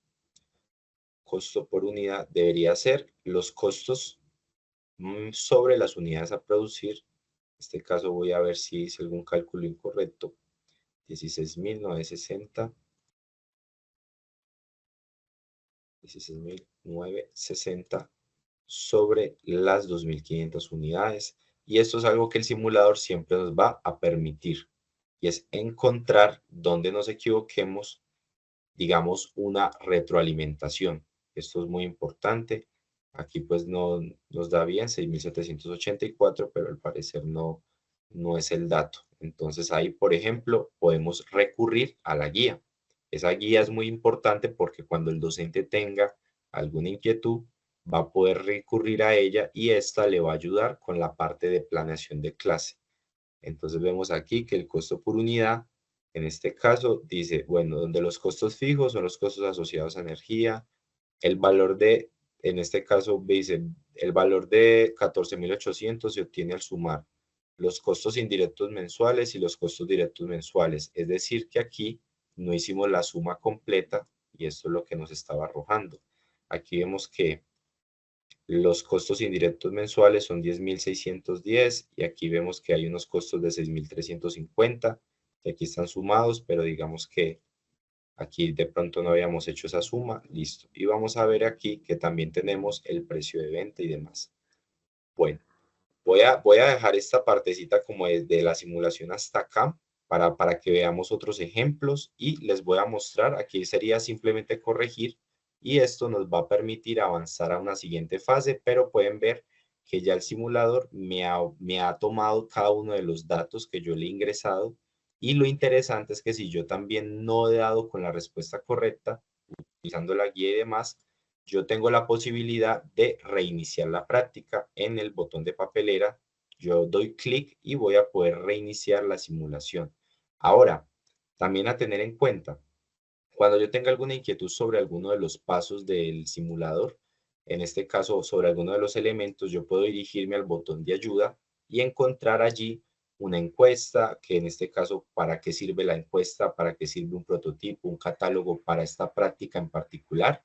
S1: costo por unidad debería ser los costos sobre las unidades a producir. En este caso voy a ver si hice algún cálculo incorrecto. 16.960. 16.960 sobre las 2.500 unidades. Y esto es algo que el simulador siempre nos va a permitir. Y es encontrar dónde nos equivoquemos, digamos, una retroalimentación. Esto es muy importante. Aquí pues no nos da bien 6.784, pero al parecer no es el dato. Entonces ahí, por ejemplo, podemos recurrir a la guía. Esa guía es muy importante porque cuando el docente tenga alguna inquietud, va a poder recurrir a ella y esta le va a ayudar con la parte de planeación de clase. Entonces vemos aquí que el costo por unidad, en este caso, dice, bueno, donde los costos fijos son los costos asociados a energía, el valor de, en este caso, dice, el valor de 14.800 se obtiene al sumar los costos indirectos mensuales y los costos directos mensuales. Es decir, que aquí no hicimos la suma completa y esto es lo que nos estaba arrojando. Aquí vemos que los costos indirectos mensuales son 10.610 y aquí vemos que hay unos costos de 6.350 que aquí están sumados, pero digamos que aquí de pronto no habíamos hecho esa suma, listo. Y vamos a ver aquí que también tenemos el precio de venta y demás. Bueno, voy a dejar esta partecita como de la simulación hasta acá para que veamos otros ejemplos y les voy a mostrar, aquí sería simplemente corregir y esto nos va a permitir avanzar a una siguiente fase, pero pueden ver que ya el simulador me ha tomado cada uno de los datos que yo le he ingresado y lo interesante es que si yo también no he dado con la respuesta correcta, utilizando la guía y demás, yo tengo la posibilidad de reiniciar la práctica en el botón de papelera. Yo doy clic y voy a poder reiniciar la simulación. Ahora, también a tener en cuenta, cuando yo tenga alguna inquietud sobre alguno de los pasos del simulador, en este caso sobre alguno de los elementos, yo puedo dirigirme al botón de ayuda y encontrar allí una encuesta, que en este caso, ¿para qué sirve la encuesta? ¿Para qué sirve un prototipo, un catálogo para esta práctica en particular?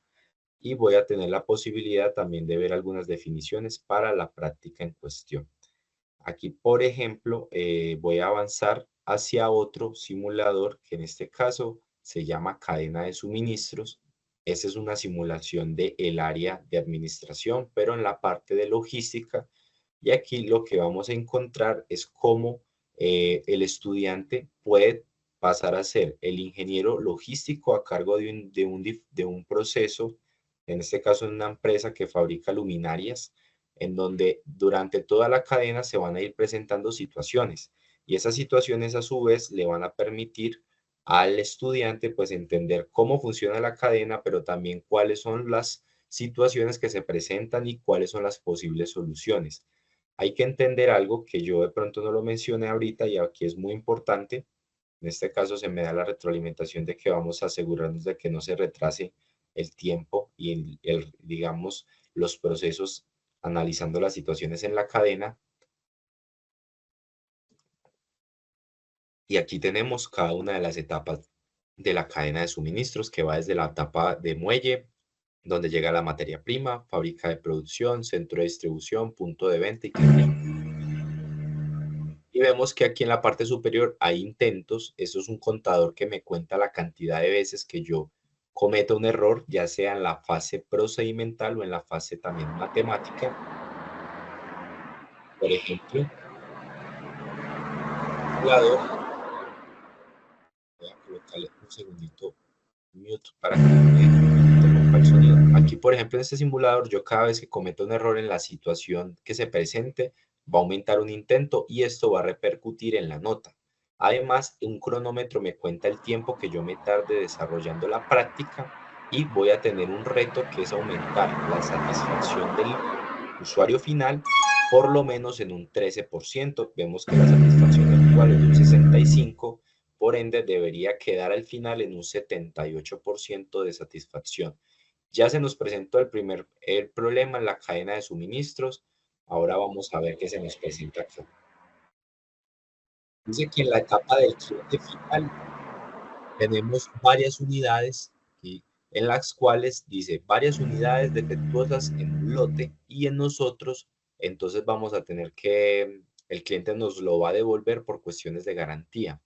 S1: Y voy a tener la posibilidad también de ver algunas definiciones para la práctica en cuestión. Aquí, por ejemplo, voy a avanzar hacia otro simulador que en este caso se llama cadena de suministros. Esa es una simulación del área de administración, pero en la parte de logística. Y aquí lo que vamos a encontrar es cómo el estudiante puede pasar a ser el ingeniero logístico a cargo de un proceso, en este caso en una empresa que fabrica luminarias, en donde durante toda la cadena se van a ir presentando situaciones y esas situaciones a su vez le van a permitir al estudiante pues entender cómo funciona la cadena, pero también cuáles son las situaciones que se presentan y cuáles son las posibles soluciones. Hay que entender algo que yo de pronto no lo mencioné ahorita y aquí es muy importante, En este caso se me da la retroalimentación de que vamos a asegurarnos de que no se retrase el tiempo y digamos, los procesos analizando las situaciones en la cadena. Y aquí tenemos cada una de las etapas de la cadena de suministros, que va desde la etapa de muelle, donde llega la materia prima, fábrica de producción, centro de distribución, punto de venta y cliente. Y vemos que aquí en la parte superior hay intentos. Eso es un contador que me cuenta la cantidad de veces que yo cometo un error, ya sea en la fase procedimental o en la fase también matemática. Por ejemplo, simulador. Voy a colocarle un segundito mute para que no me interrumpa el sonido. Aquí, por ejemplo, en este simulador, yo cada vez que cometo un error en la situación que se presente, va a aumentar un intento y esto va a repercutir en la nota. Además, un cronómetro me cuenta el tiempo que yo me tarde desarrollando la práctica y voy a tener un reto que es aumentar la satisfacción del usuario final por lo menos en un 13%. Vemos que la satisfacción actual es de un 65%. Por ende, debería quedar al final en un 78% de satisfacción. Ya se nos presentó el problema en la cadena de suministros. Ahora vamos a ver qué se nos presenta aquí. Dice que en la etapa del cliente final tenemos varias unidades en las cuales dice varias unidades defectuosas en un lote y en nosotros, entonces vamos a tener que, el cliente nos lo va a devolver por cuestiones de garantía.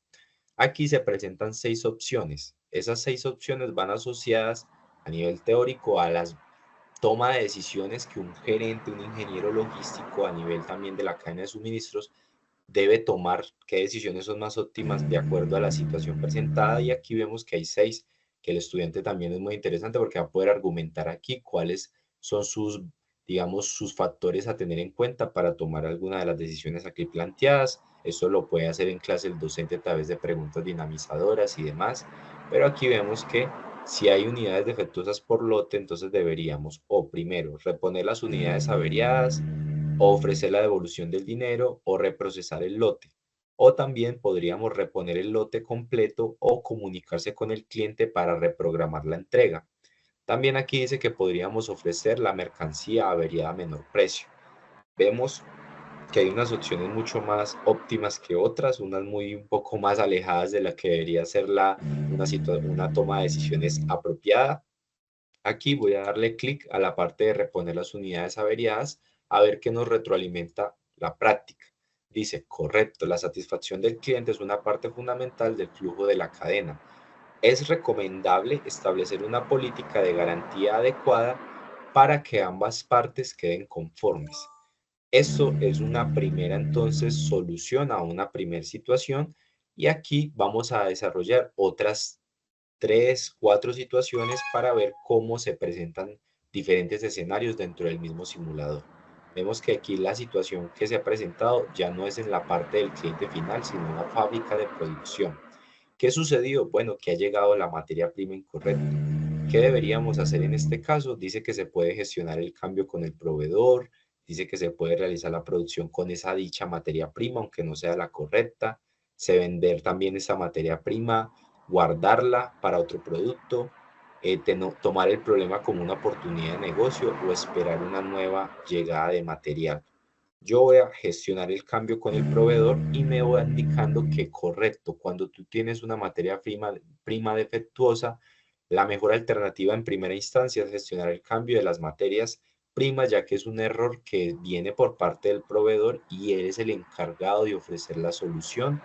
S1: Aquí se presentan 6 opciones. Esas 6 opciones van asociadas a nivel teórico a las toma de decisiones que un gerente, un ingeniero logístico a nivel también de la cadena de suministros debe tomar, qué decisiones son más óptimas de acuerdo a la situación presentada. Y aquí vemos que hay 6, que el estudiante también es muy interesante porque va a poder argumentar aquí cuáles son sus, digamos, sus factores a tener en cuenta para tomar alguna de las decisiones aquí planteadas. Esto lo puede hacer en clase el docente a través de preguntas dinamizadoras y demás. Pero aquí vemos que si hay unidades defectuosas por lote, entonces deberíamos o primero reponer las unidades averiadas, o ofrecer la devolución del dinero o reprocesar el lote. O también podríamos reponer el lote completo o comunicarse con el cliente para reprogramar la entrega. También aquí dice que podríamos ofrecer la mercancía averiada a menor precio. Vemos que hay unas opciones mucho más óptimas que otras, unas muy un poco más alejadas de la que debería ser una toma de decisiones apropiada. Aquí voy a darle clic a la parte de reponer las unidades averiadas a ver qué nos retroalimenta la práctica. Dice, correcto, la satisfacción del cliente es una parte fundamental del flujo de la cadena. Es recomendable establecer una política de garantía adecuada para que ambas partes queden conformes. Esto es una primera entonces solución a una primera situación y aquí vamos a desarrollar otras 3, 4 situaciones para ver cómo se presentan diferentes escenarios dentro del mismo simulador. Vemos que aquí la situación que se ha presentado ya no es en la parte del cliente final, sino en la fábrica de producción. ¿Qué sucedió? Bueno, que ha llegado la materia prima incorrecta. ¿Qué deberíamos hacer en este caso? Dice que se puede gestionar el cambio con el proveedor, dice que se puede realizar la producción con esa dicha materia prima, aunque no sea la correcta, se vender también esa materia prima, guardarla para otro producto, tomar el problema como una oportunidad de negocio o esperar una nueva llegada de material. Yo voy a gestionar el cambio con el proveedor y me voy indicando que correcto, cuando tú tienes una materia prima defectuosa, la mejor alternativa en primera instancia es gestionar el cambio de las materias primas, ya que es un error que viene por parte del proveedor y él es el encargado de ofrecer la solución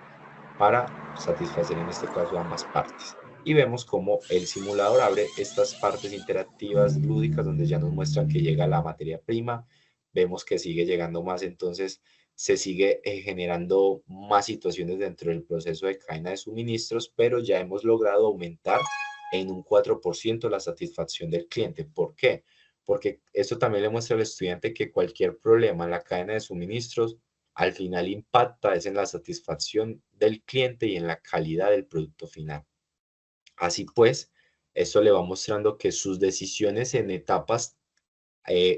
S1: para satisfacer en este caso ambas partes. Y vemos cómo el simulador abre estas partes interactivas lúdicas donde ya nos muestran que llega la materia prima, vemos que sigue llegando más, entonces se sigue generando más situaciones dentro del proceso de cadena de suministros, pero ya hemos logrado aumentar en un 4% la satisfacción del cliente. ¿Por qué? Porque esto también le muestra al estudiante que cualquier problema en la cadena de suministros al final impacta es en la satisfacción del cliente y en la calidad del producto final. Así pues, esto le va mostrando que sus decisiones en etapas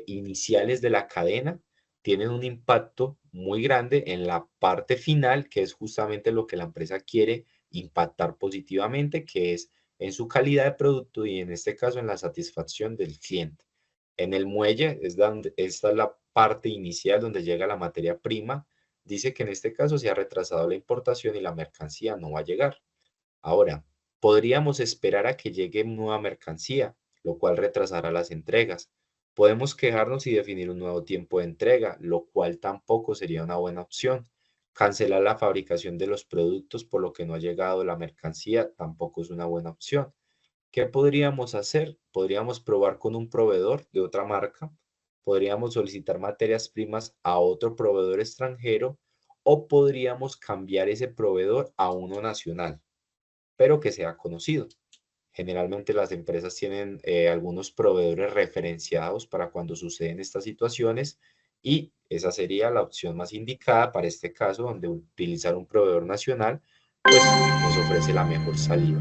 S1: iniciales de la cadena tienen un impacto muy grande en la parte final, que es justamente lo que la empresa quiere impactar positivamente, que es en su calidad de producto y en este caso en la satisfacción del cliente. En el muelle esta es la parte inicial donde llega la materia prima. Dice que en este caso se ha retrasado la importación y la mercancía no va a llegar. Ahora, podríamos esperar a que llegue nueva mercancía, lo cual retrasará las entregas. Podemos quejarnos y definir un nuevo tiempo de entrega, lo cual tampoco sería una buena opción. Cancelar la fabricación de los productos por lo que no ha llegado la mercancía tampoco es una buena opción. ¿Qué podríamos hacer? Podríamos probar con un proveedor de otra marca, podríamos solicitar materias primas a otro proveedor extranjero o podríamos cambiar ese proveedor a uno nacional, pero que sea conocido. Generalmente las empresas tienen algunos proveedores referenciados para cuando suceden estas situaciones y esa sería la opción más indicada para este caso, donde utilizar un proveedor nacional pues nos ofrece la mejor salida.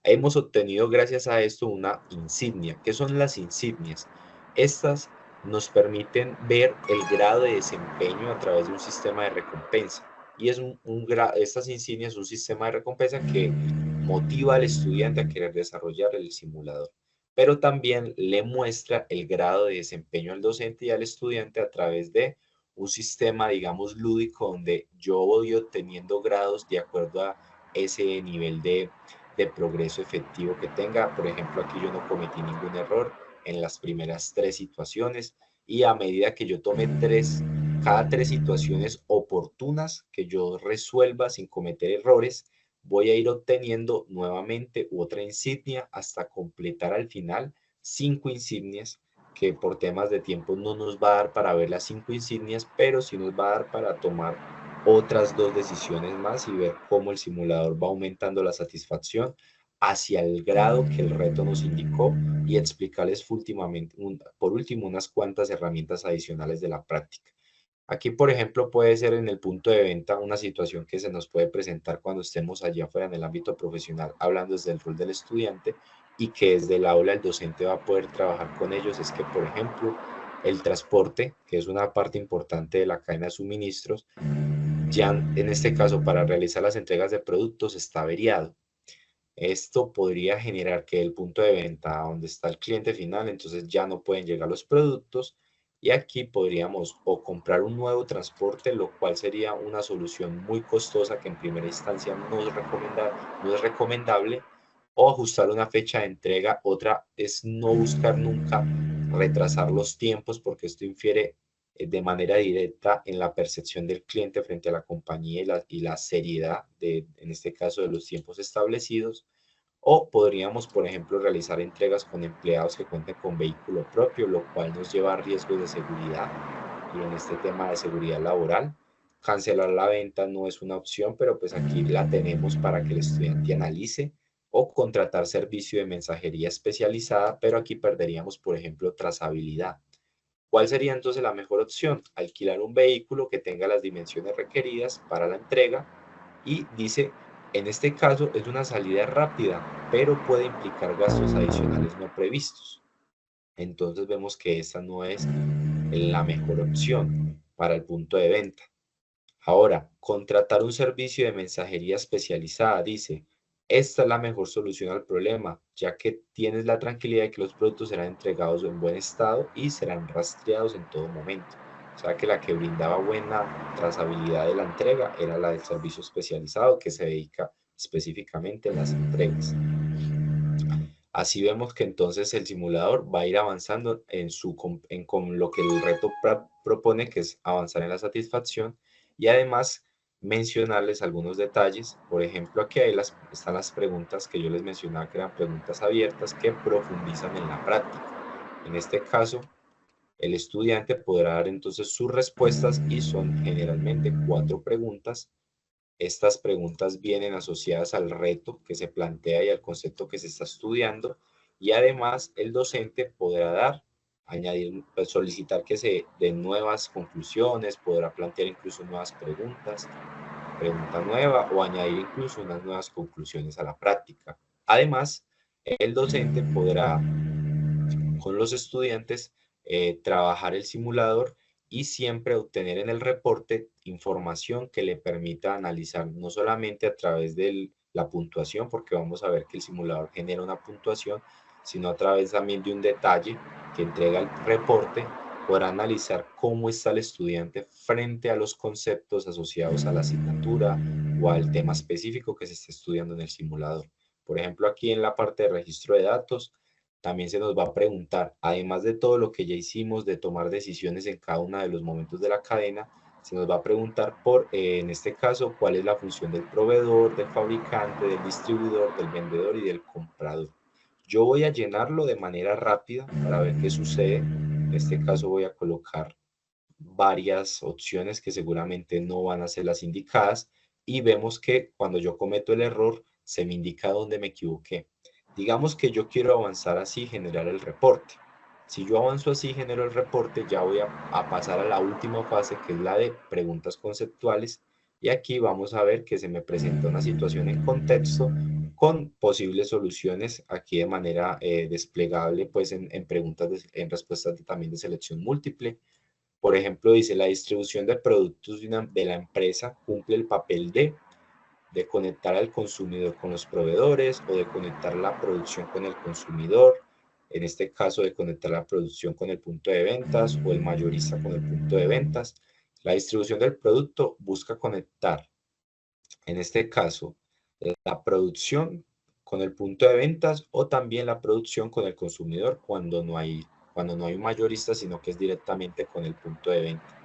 S1: Hemos obtenido gracias a esto una insignia. ¿Qué son las insignias? Estas nos permiten ver el grado de desempeño a través de un sistema de recompensa. Y es estas insignias es un sistema de recompensa que motiva al estudiante a querer desarrollar el simulador, pero también le muestra el grado de desempeño al docente y al estudiante a través de un sistema, digamos, lúdico, donde yo voy obteniendo grados de acuerdo a ese nivel de progreso efectivo que tenga. Por ejemplo, aquí yo no cometí ningún error en las primeras 3 situaciones y a medida que yo tome cada 3 situaciones oportunas que yo resuelva sin cometer errores, voy a ir obteniendo nuevamente otra insignia hasta completar al final 5 insignias, que por temas de tiempo no nos va a dar para ver las 5 insignias, pero sí nos va a dar para tomar otras 2 decisiones más y ver cómo el simulador va aumentando la satisfacción hacia el grado que el reto nos indicó y explicarles por último unas cuantas herramientas adicionales de la práctica. Aquí, por ejemplo, puede ser en el punto de venta una situación que se nos puede presentar cuando estemos allá afuera en el ámbito profesional, hablando desde el rol del estudiante y que desde el aula el docente va a poder trabajar con ellos. Es que, por ejemplo, el transporte, que es una parte importante de la cadena de suministros, ya en este caso para realizar las entregas de productos está averiado. Esto podría generar que el punto de venta donde está el cliente final, entonces ya no pueden llegar los productos y aquí podríamos o comprar un nuevo transporte, lo cual sería una solución muy costosa que en primera instancia no es recomendable, o ajustar una fecha de entrega. Otra es no buscar nunca retrasar los tiempos porque esto infiere de manera directa en la percepción del cliente frente a la compañía y la seriedad en este caso, de los tiempos establecidos. O podríamos, por ejemplo, realizar entregas con empleados que cuenten con vehículo propio, lo cual nos lleva a riesgos de seguridad. Y en este tema de seguridad laboral, cancelar la venta no es una opción, pero pues aquí la tenemos para que el estudiante analice, o contratar servicio de mensajería especializada, pero aquí perderíamos, por ejemplo, trazabilidad. ¿Cuál sería entonces la mejor opción? Alquilar un vehículo que tenga las dimensiones requeridas para la entrega y dice, en este caso es una salida rápida, pero puede implicar gastos adicionales no previstos. Entonces vemos que esa no es la mejor opción para el punto de venta. Ahora, contratar un servicio de mensajería especializada, dice, esta es la mejor solución al problema, ya que tienes la tranquilidad de que los productos serán entregados en buen estado y serán rastreados en todo momento. O sea que la que brindaba buena trazabilidad de la entrega era la del servicio especializado, que se dedica específicamente en las entregas. Así vemos que entonces el simulador va a ir avanzando con lo que el reto propone, que es avanzar en la satisfacción, y además mencionarles algunos detalles. Por ejemplo, aquí están las preguntas que yo les mencionaba, que eran preguntas abiertas que profundizan en la práctica. En este caso, el estudiante podrá dar entonces sus respuestas y son generalmente 4 preguntas. Estas preguntas vienen asociadas al reto que se plantea y al concepto que se está estudiando, y además el docente podrá solicitar que se den nuevas conclusiones, podrá plantear incluso nuevas pregunta nueva, o añadir incluso unas nuevas conclusiones a la práctica. Además, el docente podrá con los estudiantes trabajar el simulador y siempre obtener en el reporte información que le permita analizar no solamente a través de la puntuación, porque vamos a ver que el simulador genera una puntuación, sino a través también de un detalle que entrega el reporte, podrá analizar cómo está el estudiante frente a los conceptos asociados a la asignatura o al tema específico que se está estudiando en el simulador. Por ejemplo, aquí en la parte de registro de datos, también se nos va a preguntar, además de todo lo que ya hicimos, de tomar decisiones en cada uno de los momentos de la cadena, se nos va a preguntar por, en este caso, cuál es la función del proveedor, del fabricante, del distribuidor, del vendedor y del comprador. Yo voy a llenarlo de manera rápida para ver qué sucede. En este caso voy a colocar varias opciones que seguramente no van a ser las indicadas y vemos que cuando yo cometo el error se me indica dónde me equivoqué. Digamos que yo quiero avanzar así, generar el reporte. Si yo avanzo así, genero el reporte, ya voy a pasar a la última fase, que es la de preguntas conceptuales. Y aquí vamos a ver que se me presenta una situación en contexto con posibles soluciones aquí de manera desplegable, pues en preguntas, en respuestas también de selección múltiple. Por ejemplo, dice, la distribución de productos de la empresa cumple el papel de conectar al consumidor con los proveedores o de conectar la producción con el consumidor, en este caso de conectar la producción con el punto de ventas o el mayorista con el punto de ventas. La distribución del producto busca conectar, en este caso, la producción con el punto de ventas o también la producción con el consumidor cuando no hay un mayorista, sino que es directamente con el punto de venta.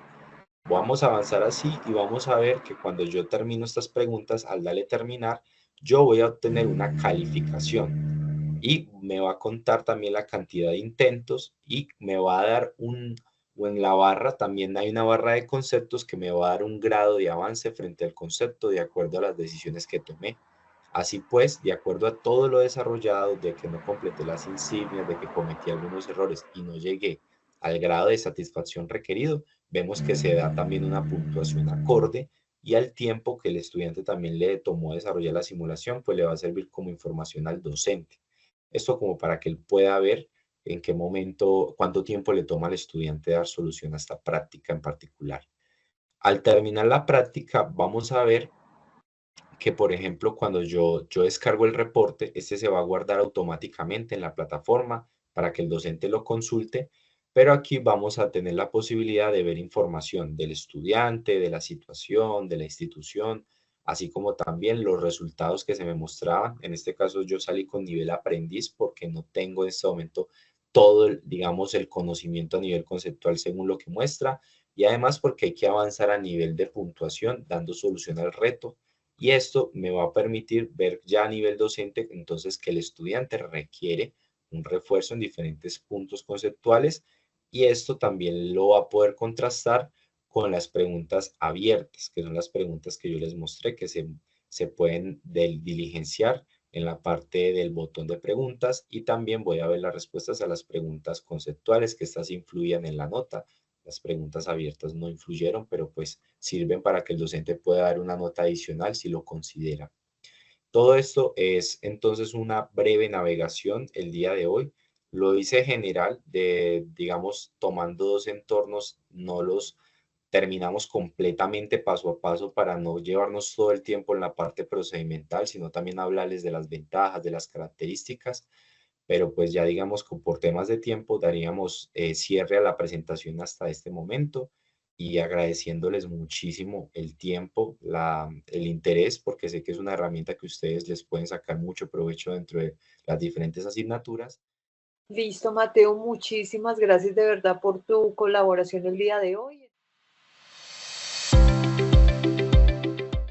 S1: Vamos a avanzar así y vamos a ver que cuando yo termino estas preguntas, al darle terminar, yo voy a obtener una calificación y me va a contar también la cantidad de intentos y me va a dar o en la barra también hay una barra de conceptos que me va a dar un grado de avance frente al concepto de acuerdo a las decisiones que tomé. Así pues, de acuerdo a todo lo desarrollado, de que no completé las insignias, de que cometí algunos errores y no llegué al grado de satisfacción requerido, vemos que se da también una puntuación acorde y al tiempo que el estudiante también le tomó desarrollar la simulación, pues le va a servir como información al docente. Esto como para que él pueda ver en qué momento, cuánto tiempo le toma al estudiante dar solución a esta práctica en particular. Al terminar la práctica, vamos a ver que, por ejemplo, cuando yo descargo el reporte, este se va a guardar automáticamente en la plataforma para que el docente lo consulte, pero aquí vamos a tener la posibilidad de ver información del estudiante, de la situación, de la institución, así como también los resultados que se me mostraban. En este caso yo salí con nivel aprendiz porque no tengo en este momento todo, digamos, el conocimiento a nivel conceptual según lo que muestra, y además porque hay que avanzar a nivel de puntuación dando solución al reto, y esto me va a permitir ver ya a nivel docente entonces que el estudiante requiere un refuerzo en diferentes puntos conceptuales, y esto también lo va a poder contrastar con las preguntas abiertas, que son las preguntas que yo les mostré que se pueden diligenciar en la parte del botón de preguntas, y también voy a ver las respuestas a las preguntas conceptuales, que estas influían en la nota. Las preguntas abiertas no influyeron, pero pues sirven para que el docente pueda dar una nota adicional si lo considera. Todo esto es entonces una breve navegación el día de hoy. Lo hice general, digamos, tomando dos entornos, no los terminamos completamente paso a paso para no llevarnos todo el tiempo en la parte procedimental, sino también hablarles de las ventajas, de las características, pero pues ya digamos que por temas de tiempo daríamos cierre a la presentación hasta este momento, y agradeciéndoles muchísimo el tiempo, el interés, porque sé que es una herramienta que ustedes les pueden sacar mucho provecho dentro de las diferentes asignaturas.
S3: Listo, Mateo, muchísimas gracias de verdad por tu colaboración el día de hoy.